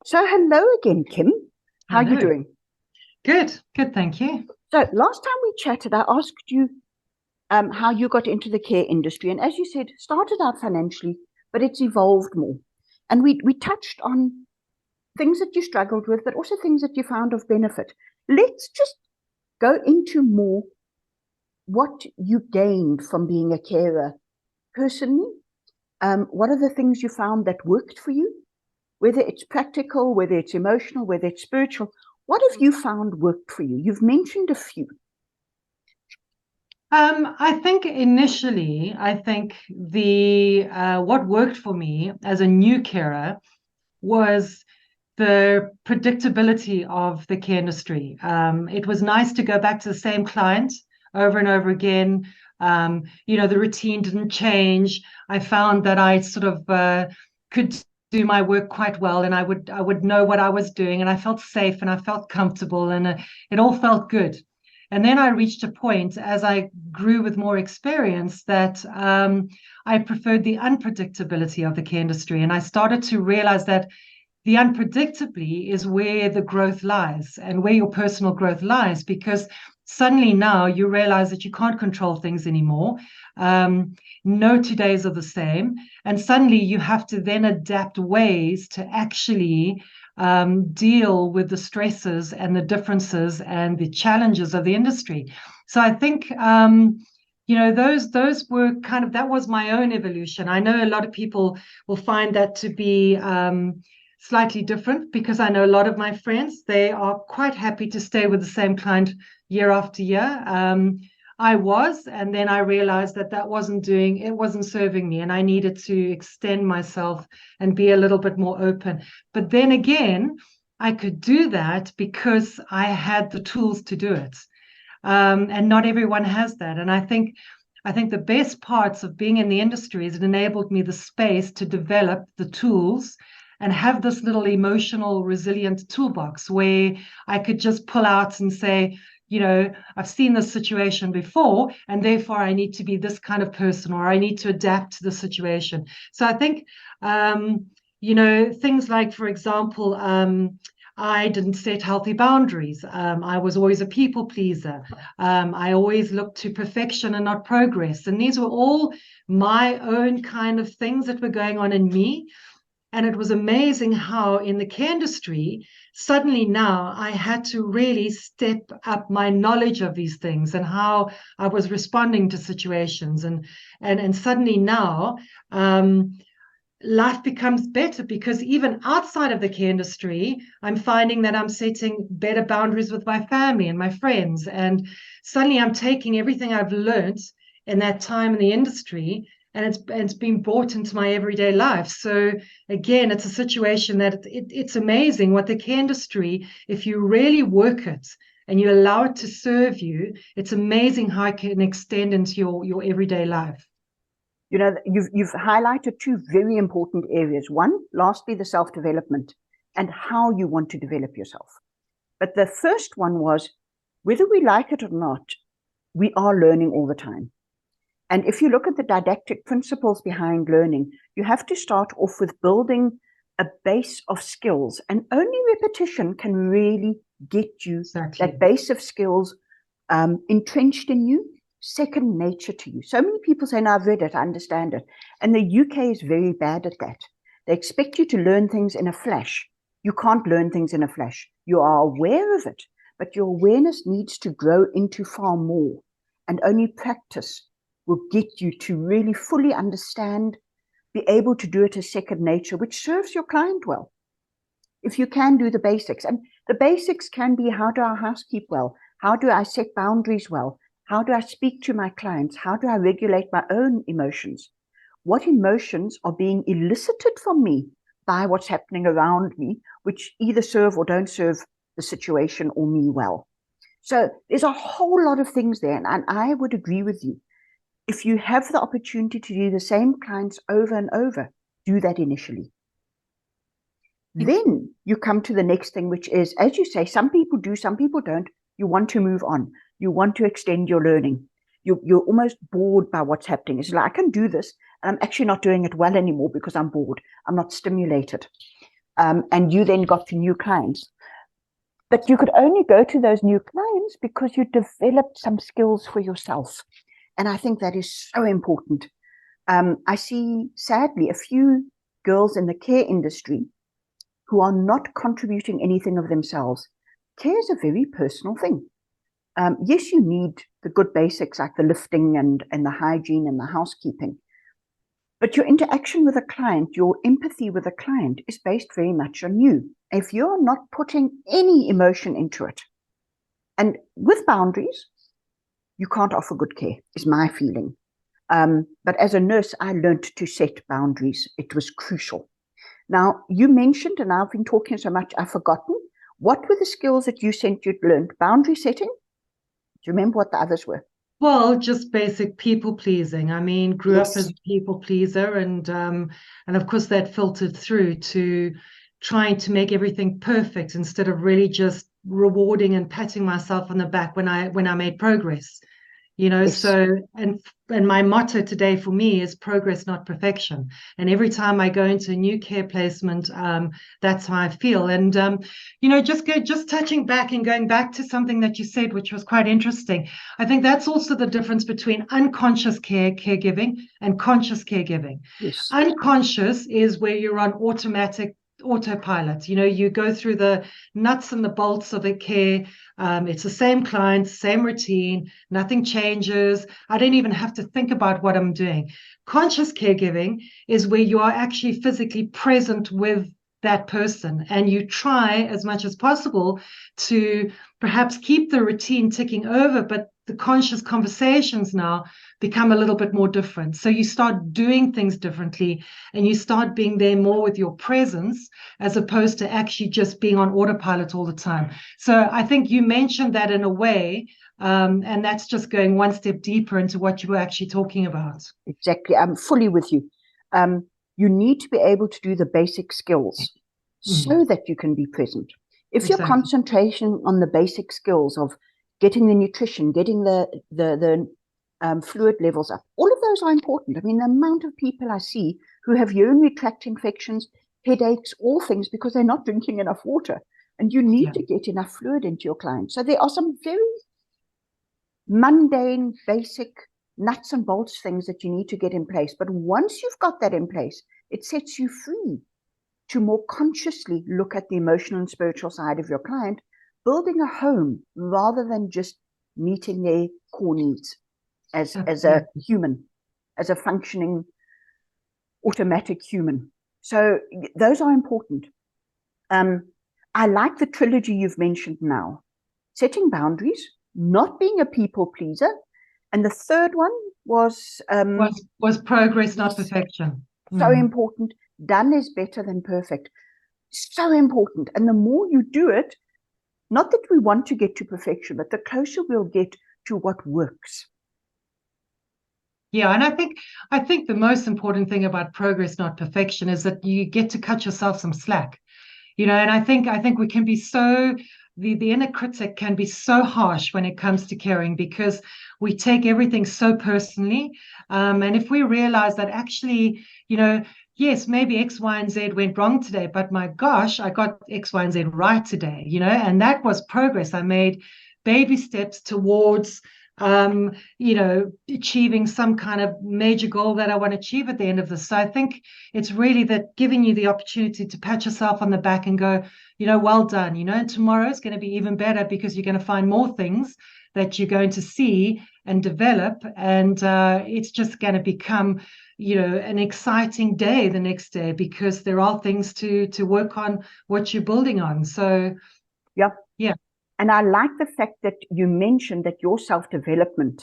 So hello again, Kim. How are you Hello. doing? Good, thank you. So last time we chatted, I asked you how you got into the care industry. And as you said, started out financially, but it's evolved more. And we touched on things that you struggled with, but also things that you found of benefit. Let's just go into more what you gained from being a carer personally. What are the things you found that worked for you? Whether it's practical, whether it's emotional, whether it's spiritual, what have you found worked for you? You've mentioned a few. I think initially, I think the what worked for me as a new carer was the predictability of the care industry. It was nice to go back to the same client over and over again. The routine didn't change. I found that I sort of could do my work quite well, and I would know what I was doing, and I felt safe and I felt comfortable, and it all felt good. And then I reached a point as I grew with more experience that I preferred the unpredictability of the care industry. And I started to realize that the unpredictably is where the growth lies and where your personal growth lies, because suddenly now you realize that you can't control things anymore. No 2 days are the same. And suddenly you have to then adapt ways to actually deal with the stresses and the differences and the challenges of the industry. So I think those were kind of, that was my own evolution. I know a lot of people will find that to be slightly different, because I know a lot of my friends, they are quite happy to stay with the same client year after year. And then I realized that it wasn't serving me, and I needed to extend myself and be a little bit more open. But then again, I could do that because I had the tools to do it. And not everyone has that. And I think the best parts of being in the industry is it enabled me the space to develop the tools and have this little emotional resilient toolbox where I could just pull out and say, I've seen this situation before, and therefore I need to be this kind of person, or I need to adapt to the situation. So I think, things like, for example, I didn't set healthy boundaries. I was always a people pleaser. I always looked to perfection and not progress. And these were all my own kind of things that were going on in me. And it was amazing how in the care industry, suddenly now I had to really step up my knowledge of these things and how I was responding to situations. And suddenly now life becomes better, because even outside of the care industry, I'm finding that I'm setting better boundaries with my family and my friends. And suddenly I'm taking everything I've learned in that time in the industry, and it's been brought into my everyday life. So again, it's a situation that it's amazing what the care industry, if you really work it and you allow it to serve you, it's amazing how it can extend into your everyday life. You know, you've highlighted two very important areas. One, lastly, the self-development and how you want to develop yourself. But the first one was, whether we like it or not, we are learning all the time. And if you look at the didactic principles behind learning, you have to start off with building a base of skills, and only repetition can really get you that Exactly. base of skills entrenched in you, second nature to you. So many people say, no, I've read it, I understand it. And the UK is very bad at that. They expect you to learn things in a flash. You can't learn things in a flash. You are aware of it, but your awareness needs to grow into far more. And only practice will get you to really fully understand, be able to do it as second nature, which serves your client well. If you can do the basics, and the basics can be, how do I housekeep well? How do I set boundaries well? How do I speak to my clients? How do I regulate my own emotions? What emotions are being elicited from me by what's happening around me, which either serve or don't serve the situation or me well? So there's a whole lot of things there. And I would agree with you. If you have the opportunity to do the same clients over and over, do that initially. Then you come to the next thing, which is, as you say, some people do, some people don't. You want to move on. You want to extend your learning. You're almost bored by what's happening. It's like, I can do this, and I'm actually not doing it well anymore because I'm bored. I'm not stimulated. and you then got to new clients. But you could only go to those new clients because you developed some skills for yourself. And I think that is so important. I see, sadly, a few girls in the care industry who are not contributing anything of themselves. Care is a very personal thing. Yes, you need the good basics like the lifting and the hygiene and the housekeeping. But your interaction with a client, your empathy with a client is based very much on you. If you're not putting any emotion into it, and with boundaries, you can't offer good care, is my feeling. But as a nurse, I learned to set boundaries. It was crucial. Now, you mentioned, and I've been talking so much, I've forgotten, what were the skills that you said you'd learned? Boundary setting? Do you remember what the others were? Well, just basic people pleasing. I mean, grew up as Yes. a people pleaser, and of course that filtered through to trying to make everything perfect instead of really just rewarding and patting myself on the back when I made progress. Yes. So and my motto today for me is progress, not perfection. And every time I go into a new care placement, that's how I feel. And just touching back and going back to something that you said, which was quite interesting. I think that's also the difference between unconscious caregiving and conscious caregiving. Yes. Unconscious is where you're on autopilot. You go through the nuts and the bolts of the care. It's the same client, same routine, nothing changes. I don't even have to think about what I'm doing. Conscious caregiving is where you are actually physically present with that person, and you try as much as possible to perhaps keep the routine ticking over, but the conscious conversations now become a little bit more different. So you start doing things differently, and you start being there more with your presence as opposed to actually just being on autopilot all the time. So I think you mentioned that in a way, and that's just going one step deeper into what you were actually talking about. Exactly. I'm fully with you. You need to be able to do the basic skills so Mm, that you can be present. If your exactly. concentration on the basic skills of getting the nutrition, getting the fluid levels up, all of those are important. I mean, the amount of people I see who have urinary tract infections, headaches, all things because they're not drinking enough water. And you need Yeah. to get enough fluid into your client. So there are some very mundane, basic nuts and bolts things that you need to get in place. But once you've got that in place, it sets you free to more consciously look at the emotional and spiritual side of your client, building a home rather than just meeting their core needs as a Absolutely. human, as a functioning automatic human. So those are important. Um, I like the trilogy you've mentioned now: setting boundaries, not being a people pleaser, and the third one was Was progress, not yes, perfection. so Mm. important. Done is better than perfect. So important. And the more you do it, not that we want to get to perfection, but the closer we'll get to what works. Yeah, and I think the most important thing about progress, not perfection, is that you get to cut yourself some slack. And I think we can be so the inner critic can be so harsh when it comes to caring because we take everything so personally. And if we realize that actually, yes, maybe X, Y, and Z went wrong today, but my gosh, I got X, Y, and Z right today, and that was progress. I made baby steps towards achieving some kind of major goal that I want to achieve at the end of this. So I think it's really that giving you the opportunity to pat yourself on the back and go, well done, and tomorrow is going to be even better because you're going to find more things that you're going to see and develop. And it's just going to become, an exciting day the next day because there are things to work on what you're building on. So, Yeah. yeah. And I like the fact that you mentioned that your self development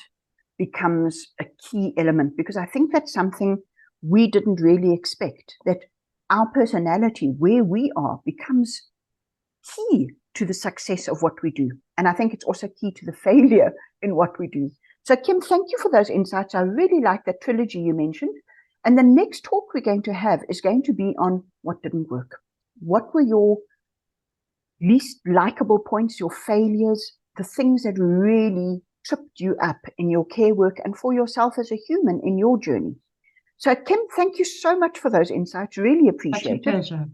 becomes a key element because I think that's something we didn't really expect, that our personality, where we are, becomes key to the success of what we do. And I think it's also key to the failure in what we do. So, Kim, thank you for those insights. I really like that trilogy you mentioned. And the next talk we're going to have is going to be on what didn't work. What were your least likable points, your failures, the things that really tripped you up in your care work and for yourself as a human in your journey? So, Kim, thank you so much for those insights. Really Such a appreciate it. pleasure.